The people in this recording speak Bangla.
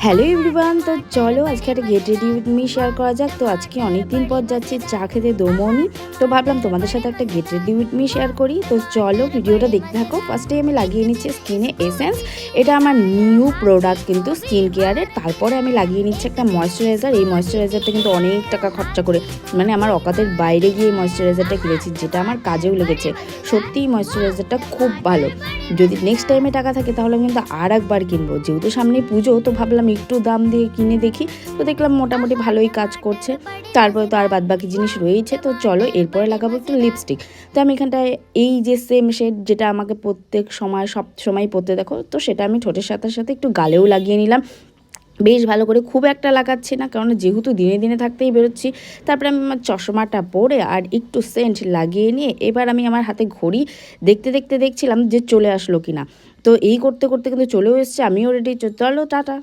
হ্যালো এভরিওয়ান, তো চলো আজকে একটা get ready with me share করা যাক। তো আজকে অনেক দিন পর যাচ্ছি চা খেতে দোমনি, তো ভাবলাম তোমাদের সাথে একটা get ready with me share করি। তো চলো ভিডিওটা দেখতে থাকো। ফার্স্টে আমি লাগিয়ে নিচ্ছি স্কিনে এসেন্স। এটা আমার নিউ প্রোডাক্ট কিন্তু স্কিন কেয়ারের। তারপরে আমি লাগিয়ে নিচ্ছি একটা ময়শ্চারাইজার। এই ময়শ্চারাইজারটা কিন্তু অনেক টাকা খরচা করে, মানে আমার অকাতের বাইরে গিয়ে ময়শ্চারাইজারটা কিনেছি, যেটা আমার কাজেও লেগেছে। সত্যিই ময়শ্চারাইজারটা খুব ভালো। যদি নেক্সট টাইমে টাকা থাকে তাহলে আমি কিন্তু আর একবার কিনবো, যেহেতু সামনে পুজো, তো ভাবলাম একটু দাম দিয়ে কিনে দেখি। তো দেখলাম মোটামুটি ভালোই কাজ করছে। তারপরে তো আর বাদবাকি জিনিস রয়েছে। তো চলো এরপরে লাগাবো একটু লিপস্টিক। তো আমি এখানটায় এই যে সেম শেড, যেটা আমাকে প্রত্যেক সময় সব সময় পরতে দেখো, তো সেটা আমি ঠোঁটের সাথে সাথে একটু গালেও লাগিয়ে নিলাম। বেশ ভালো করে, খুব একটা লাগাচ্ছি না, কারণ যেহেতু দিনে দিনে থাকতেই বেরোচ্ছি। তারপরে আমি আমার চশমাটা পরে আর একটু সেন্ট লাগিয়ে নিয়ে এবার আমি আমার হাতে ঘড়ি দেখতে দেখতে দেখছিলাম যে চলে আসলো কিনা। তো এই করতে করতে কিন্তু চলেও এসছে, আমিও রেডি। চলো টাটা।